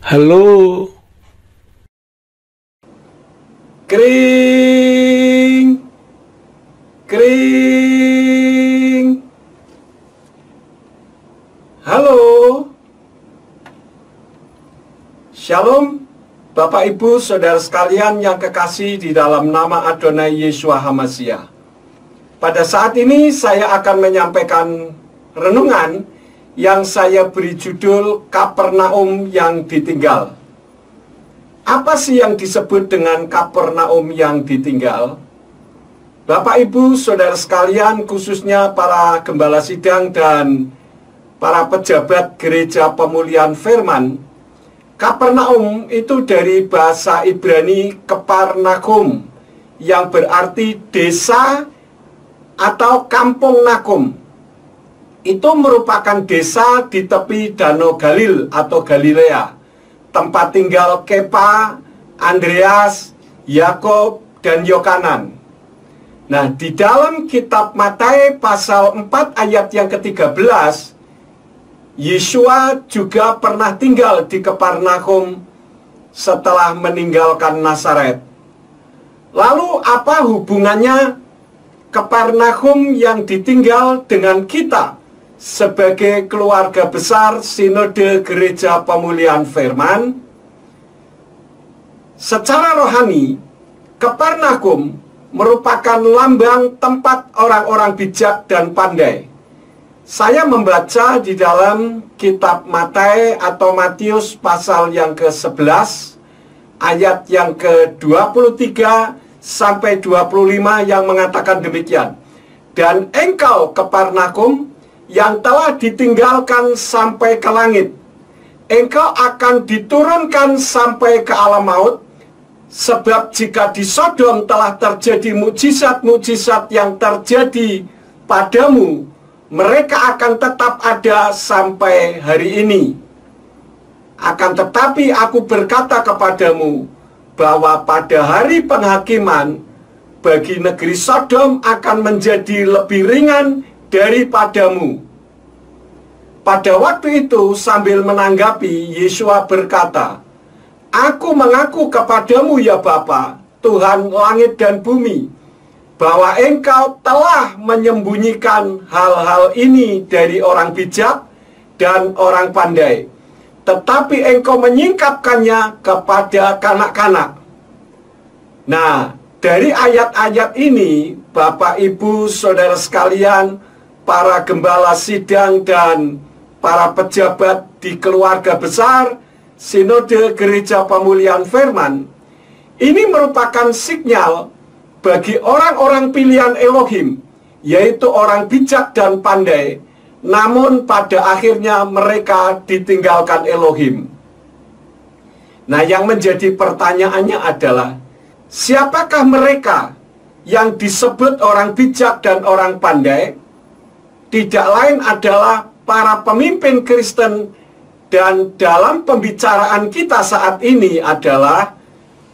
Halo. Kring. Kring. Halo. Shalom, Bapak Ibu, Saudara sekalian yang kekasih di dalam nama Adonai Yeshua HaMashiach. Pada saat ini saya akan menyampaikan renungan yang saya beri judul Kapernaum yang ditinggal. Apa sih yang disebut dengan Kapernaum yang ditinggal? Bapak Ibu, Saudara sekalian, khususnya para gembala sidang dan para pejabat gereja pemulihan firman, Kapernaum itu dari bahasa Ibrani Keparnachum, yang berarti desa atau kampung Nakum. Itu merupakan desa di tepi Danau Galil atau Galilea, tempat tinggal Kepa, Andreas, Yakob, dan Yohanan. Nah, di dalam kitab Matius pasal 4 ayat yang ke-13, Yeshua juga pernah tinggal di Keparnachum setelah meninggalkan Nazaret. Lalu apa hubungannya Keparnachum yang ditinggal dengan kita sebagai keluarga besar Sinode Gereja Pemulihan Firman? Secara rohani, Keparnachum merupakan lambang tempat orang-orang bijak dan pandai. Saya membaca di dalam kitab Matius atau Matius pasal yang ke-11 ayat yang ke-23 sampai 25 yang mengatakan demikian. Dan engkau Keparnachum yang telah ditinggalkan sampai ke langit, engkau akan diturunkan sampai ke alam maut, sebab jika di Sodom telah terjadi mukjizat-mukjizat yang terjadi padamu, mereka akan tetap ada sampai hari ini. Akan tetapi aku berkata kepadamu, bahwa pada hari penghakiman, bagi negeri Sodom akan menjadi lebih ringan daripadamu. Pada waktu itu sambil menanggapi, Yeshua berkata, Aku mengaku kepadamu ya Bapa, Tuhan langit dan bumi, bahwa engkau telah menyembunyikan hal-hal ini dari orang bijak dan orang pandai, tetapi engkau menyingkapkannya kepada kanak-kanak. Nah, dari ayat-ayat ini, Bapak, Ibu, Saudara sekalian, para gembala sidang dan para pejabat di keluarga besar Sinode Gereja Pemulihan Firman, ini merupakan sinyal bagi orang-orang pilihan Elohim, yaitu orang bijak dan pandai, namun pada akhirnya mereka ditinggalkan Elohim. Nah, yang menjadi pertanyaannya adalah, siapakah mereka yang disebut orang bijak dan orang pandai? Tidak lain adalah para pemimpin Kristen, dan dalam pembicaraan kita saat ini adalah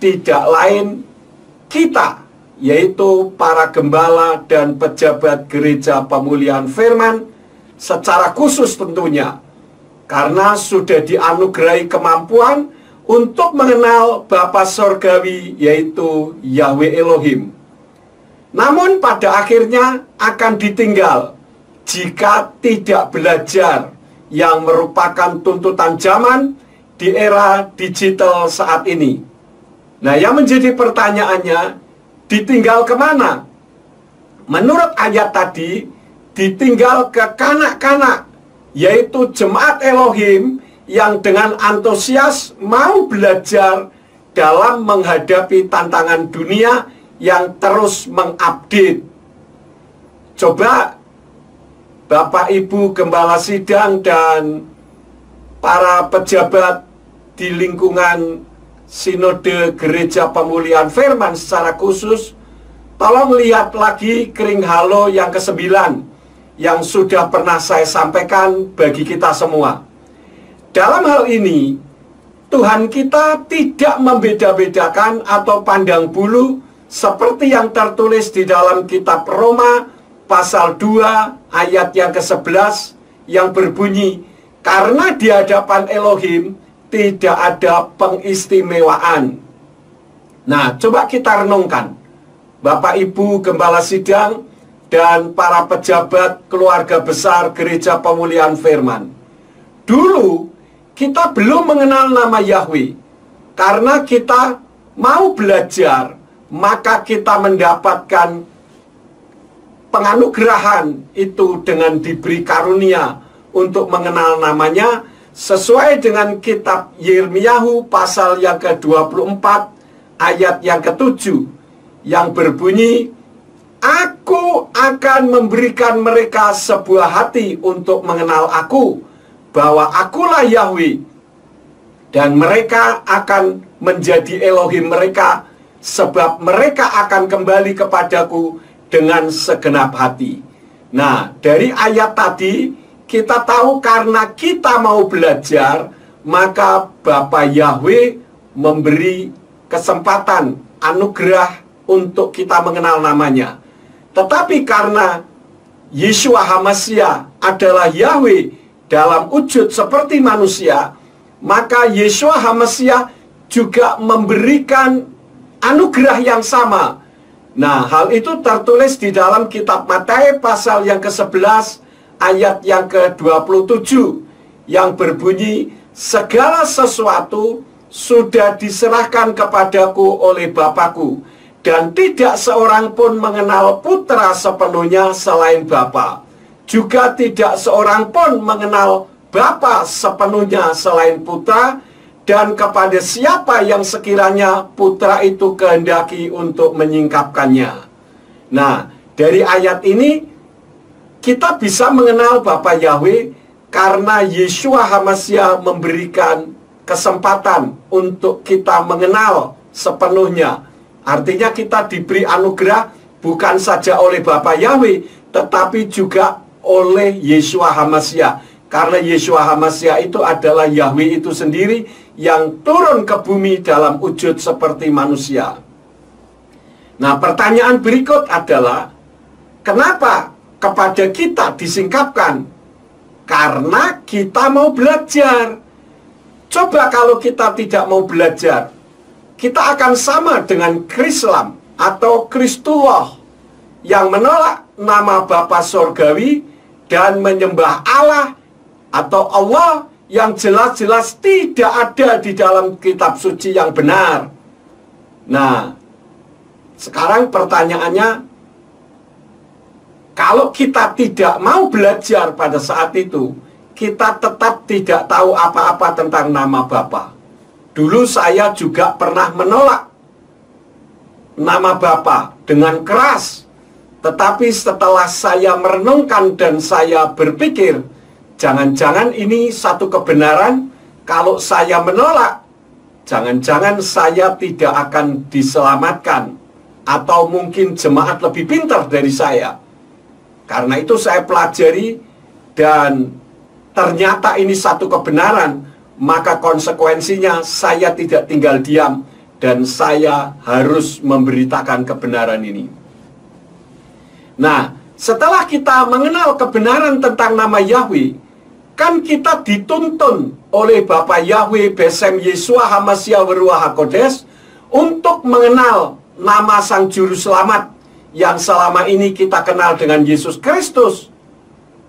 tidak lain kita, yaitu para gembala dan pejabat gereja pemulihan firman, secara khusus tentunya, karena sudah dianugerahi kemampuan untuk mengenal Bapa Sorgawi, yaitu Yahweh Elohim. Namun pada akhirnya akan ditinggal jika tidak belajar yang merupakan tuntutan zaman di era digital saat ini. Nah, yang menjadi pertanyaannya, ditinggal kemana? Menurut ayat tadi, ditinggal ke kanak-kanak, yaitu jemaat Elohim yang dengan antusias mau belajar dalam menghadapi tantangan dunia yang terus mengupdate. Coba Bapak Ibu gembala sidang dan para pejabat di lingkungan Sinode Gereja Pemulihan Firman secara khusus, tolong lihat lagi kring halo yang ke-9 yang sudah pernah saya sampaikan bagi kita semua. Dalam hal ini, Tuhan kita tidak membeda-bedakan atau pandang bulu seperti yang tertulis di dalam kitab Roma pasal 2 ayat yang ke-11 yang berbunyi, karena di hadapan Elohim tidak ada pengistimewaan. Nah, coba kita renungkan, Bapak Ibu Gembala Sidang dan para pejabat keluarga besar Gereja Pemulihan Firman. Dulu kita belum mengenal nama Yahweh. Karena kita mau belajar, maka kita mendapatkan penganugerahan itu dengan diberi karunia untuk mengenal namanya, sesuai dengan kitab Yirmiyahu pasal yang ke-24 ayat yang ke-7 yang berbunyi, Aku akan memberikan mereka sebuah hati untuk mengenal aku, bahwa akulah Yahweh, dan mereka akan menjadi Elohim mereka, sebab mereka akan kembali kepadaku dengan segenap hati. Nah, dari ayat tadi kita tahu karena kita mau belajar, maka Bapa Yahweh memberi kesempatan, anugerah untuk kita mengenal namanya. Tetapi karena Yeshua HaMashiach adalah Yahweh dalam wujud seperti manusia, maka Yeshua HaMashiach juga memberikan anugerah yang sama. Nah, hal itu tertulis di dalam kitab Matius pasal yang ke-11 ayat yang ke-27 yang berbunyi, segala sesuatu sudah diserahkan kepadaku oleh Bapakku, dan tidak seorang pun mengenal putra sepenuhnya selain Bapa. Juga tidak seorang pun mengenal Bapa sepenuhnya selain putra, dan kepada siapa yang sekiranya putra itu kehendaki untuk menyingkapkannya. Nah, dari ayat ini kita bisa mengenal Bapa Yahweh karena Yeshua HaMashiach memberikan kesempatan untuk kita mengenal sepenuhnya. Artinya kita diberi anugerah bukan saja oleh Bapa Yahweh, tetapi juga oleh Yeshua HaMashiach. Karena Yeshua HaMashiach itu adalah Yahweh itu sendiri yang turun ke bumi dalam wujud seperti manusia. Nah, pertanyaan berikut adalah, kenapa kepada kita disingkapkan? Karena kita mau belajar. Coba kalau kita tidak mau belajar, kita akan sama dengan Krislam atau Kristullah yang menolak nama Bapa Sorgawi dan menyembah Allah atau Allah yang jelas-jelas tidak ada di dalam kitab suci yang benar. Nah, sekarang pertanyaannya, kalau kita tidak mau belajar pada saat itu, kita tetap tidak tahu apa-apa tentang nama Bapa. Dulu saya juga pernah menolak nama Bapa dengan keras. Tetapi setelah saya merenungkan dan saya berpikir, jangan-jangan ini satu kebenaran. Kalau saya menolak, jangan-jangan saya tidak akan diselamatkan, atau mungkin jemaat lebih pintar dari saya. Karena itu saya pelajari, dan ternyata ini satu kebenaran. Maka konsekuensinya saya tidak tinggal diam, dan saya harus memberitakan kebenaran ini. Nah, setelah kita mengenal kebenaran tentang nama Yahweh, kan kita dituntun oleh Bapa Yahweh Besem Yeshua HaMashiach Ruach HaKodesh untuk mengenal nama Sang Juru Selamat yang selama ini kita kenal dengan Yesus Kristus.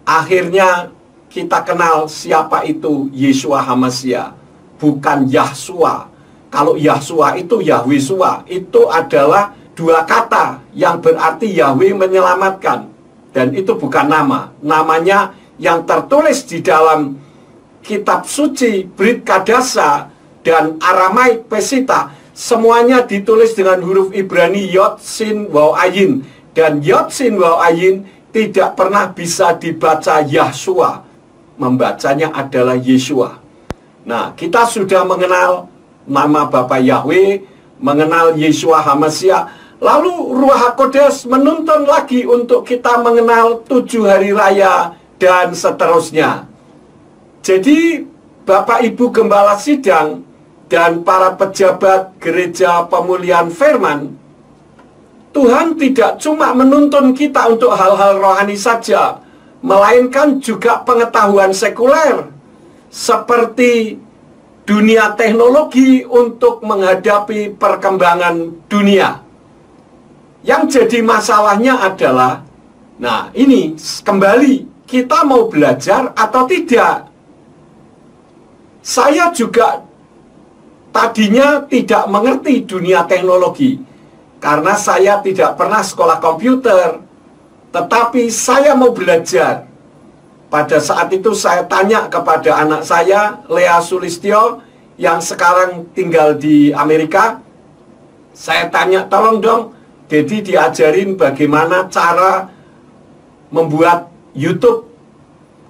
Akhirnya kita kenal siapa itu Yeshua HaMashiach, bukan Yahshua. Kalau Yahshua itu Yahweh-Shua, itu adalah dua kata yang berarti Yahweh menyelamatkan. Dan itu bukan nama. Namanya yang tertulis di dalam kitab suci Brit Kadasa dan Aramaik Pesita, semuanya ditulis dengan huruf Ibrani Yod, Sin, Waw, Ayin. Dan Yod, Sin, Waw, Ayin tidak pernah bisa dibaca Yahshua. Membacanya adalah Yeshua. Nah, kita sudah mengenal nama Bapa Yahweh, mengenal Yeshua HaMashiach. Lalu Ruach HaKodesh menuntun lagi untuk kita mengenal 7 hari raya dan seterusnya. Jadi Bapak Ibu Gembala Sidang dan para pejabat Gereja Pemulihan Firman, Tuhan tidak cuma menuntun kita untuk hal-hal rohani saja, melainkan juga pengetahuan sekuler, seperti dunia teknologi untuk menghadapi perkembangan dunia. Yang jadi masalahnya adalah, nah ini kembali, kita mau belajar atau tidak. Saya juga tadinya tidak mengerti dunia teknologi, karena saya tidak pernah sekolah komputer. Tetapi saya mau belajar. Pada saat itu saya tanya kepada anak saya, Lea Sulistyo, yang sekarang tinggal di Amerika. Saya tanya, tolong dong, Dedi diajarin bagaimana cara membuat YouTube.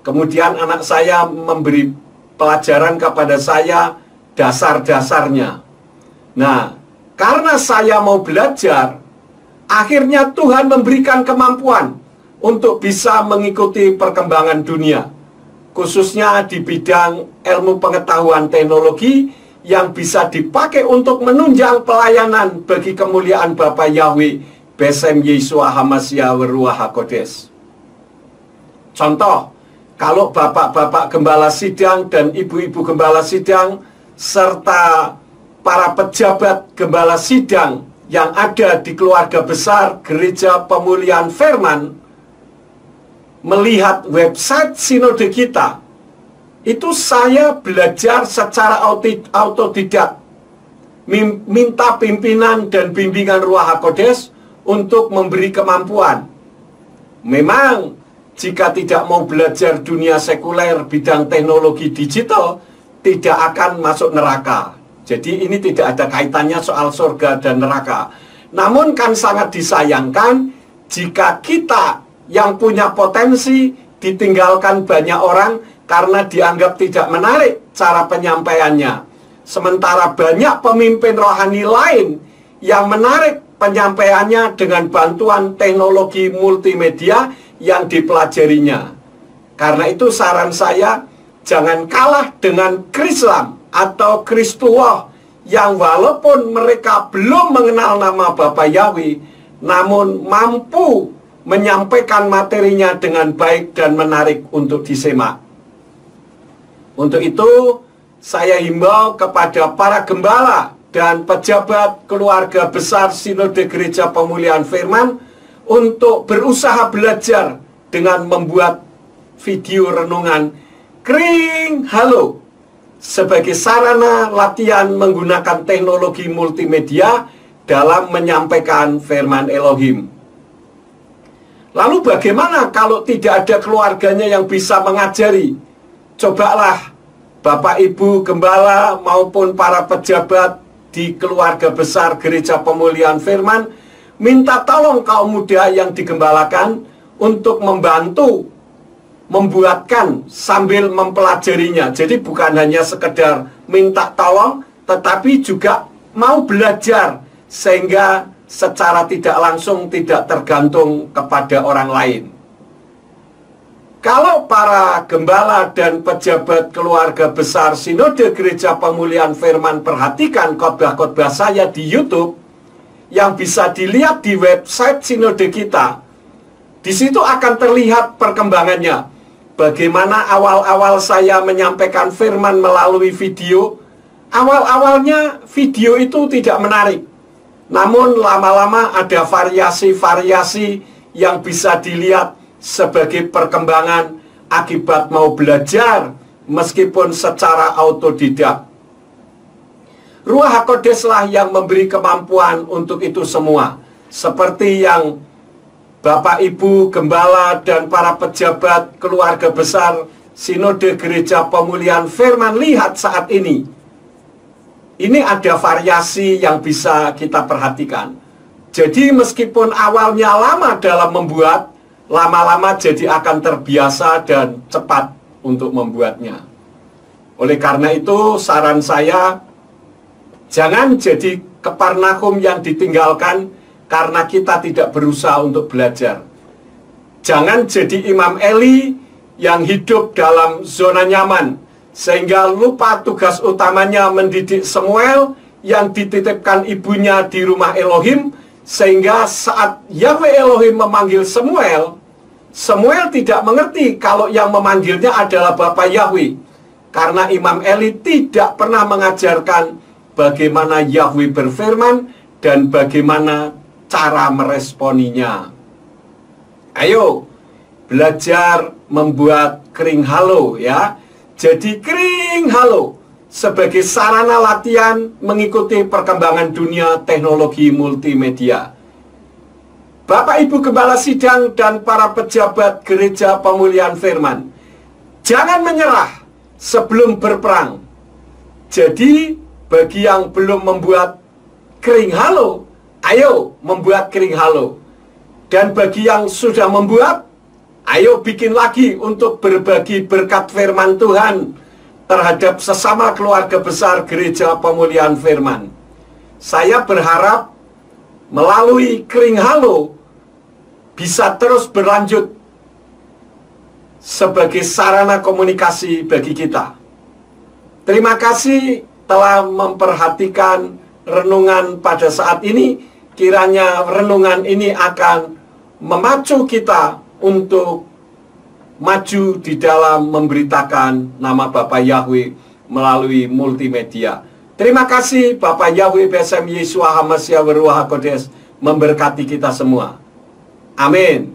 Kemudian anak saya memberi pelajaran kepada saya dasar-dasarnya. Nah, karena saya mau belajar, akhirnya Tuhan memberikan kemampuan untuk bisa mengikuti perkembangan dunia, khususnya di bidang ilmu pengetahuan teknologi yang bisa dipakai untuk menunjang pelayanan bagi kemuliaan Bapa Yahweh Besem Yesua Hamasya Ruach HaKodes. Contoh, kalau bapak-bapak gembala sidang dan ibu-ibu gembala sidang serta para pejabat gembala sidang yang ada di keluarga besar Gereja Pemulihan Firman melihat website sinode kita, itu saya belajar secara autodidak, minta pimpinan dan bimbingan Ruach HaKodes untuk memberi kemampuan. Memang jika tidak mau belajar dunia sekuler bidang teknologi digital, tidak akan masuk neraka. Jadi ini tidak ada kaitannya soal surga dan neraka. Namun kan sangat disayangkan jika kita yang punya potensi ditinggalkan banyak orang karena dianggap tidak menarik cara penyampaiannya. Sementara banyak pemimpin rohani lain yang menarik penyampaiannya dengan bantuan teknologi multimedia yang dipelajarinya. Karena itu saran saya, jangan kalah dengan Krislam atau Kristuloh yang walaupun mereka belum mengenal nama Bapa Yahweh, namun mampu menyampaikan materinya dengan baik dan menarik untuk disemak. Untuk itu, saya himbau kepada para gembala dan pejabat keluarga besar Sinode Gereja Pemulihan Firman untuk berusaha belajar dengan membuat video renungan Kring Halo sebagai sarana latihan menggunakan teknologi multimedia dalam menyampaikan firman Elohim. Lalu bagaimana kalau tidak ada keluarganya yang bisa mengajari? Cobalah Bapak Ibu Gembala maupun para pejabat di keluarga besar Gereja Pemulihan Firman minta tolong kaum muda yang digembalakan untuk membantu membuatkan sambil mempelajarinya. Jadi bukan hanya sekedar minta tolong, tetapi juga mau belajar sehingga secara tidak langsung tidak tergantung kepada orang lain. Kalau para gembala dan pejabat keluarga besar Sinode Gereja Pemulihan Firman perhatikan khotbah-khotbah saya di YouTube yang bisa dilihat di website sinode kita, di situ akan terlihat perkembangannya. Bagaimana awal-awal saya menyampaikan firman melalui video. Awal-awalnya video itu tidak menarik. Namun lama-lama ada variasi-variasi yang bisa dilihat sebagai perkembangan akibat mau belajar meskipun secara autodidak. Ruach HaKodes lah yang memberi kemampuan untuk itu semua. Seperti yang Bapak Ibu Gembala dan para pejabat keluarga besar Sinode Gereja Pemulihan Firman lihat saat ini. Ini ada variasi yang bisa kita perhatikan. Jadi meskipun awalnya lama dalam membuat, lama-lama jadi akan terbiasa dan cepat untuk membuatnya. Oleh karena itu saran saya, jangan jadi Kapernaum yang ditinggalkan karena kita tidak berusaha untuk belajar. Jangan jadi Imam Eli yang hidup dalam zona nyaman sehingga lupa tugas utamanya mendidik Samuel yang dititipkan ibunya di rumah Elohim, sehingga saat Yahweh Elohim memanggil Samuel, Samuel tidak mengerti kalau yang memanggilnya adalah Bapa Yahweh. Karena Imam Eli tidak pernah mengajarkan bagaimana Yahweh berfirman dan bagaimana cara meresponinya. Ayo, belajar membuat kering halo ya. Jadi kering halo sebagai sarana latihan mengikuti perkembangan dunia teknologi multimedia. Bapak Ibu Gembala Sidang dan para pejabat Gereja Pemulihan Firman, jangan menyerah sebelum berperang. Jadi bagi yang belum membuat kering halo, ayo membuat kering halo. Dan bagi yang sudah membuat, ayo bikin lagi untuk berbagi berkat firman Tuhan terhadap sesama keluarga besar Gereja Pemulihan Firman. Saya berharap melalui kering halo bisa terus berlanjut sebagai sarana komunikasi bagi kita. Terima kasih telah memperhatikan renungan pada saat ini. Kiranya renungan ini akan memacu kita untuk maju di dalam memberitakan nama Bapa Yahweh melalui multimedia. Terima kasih Bapa Yahweh Besem Yesua Hamasya Ruach HaKodes memberkati kita semua. Amin.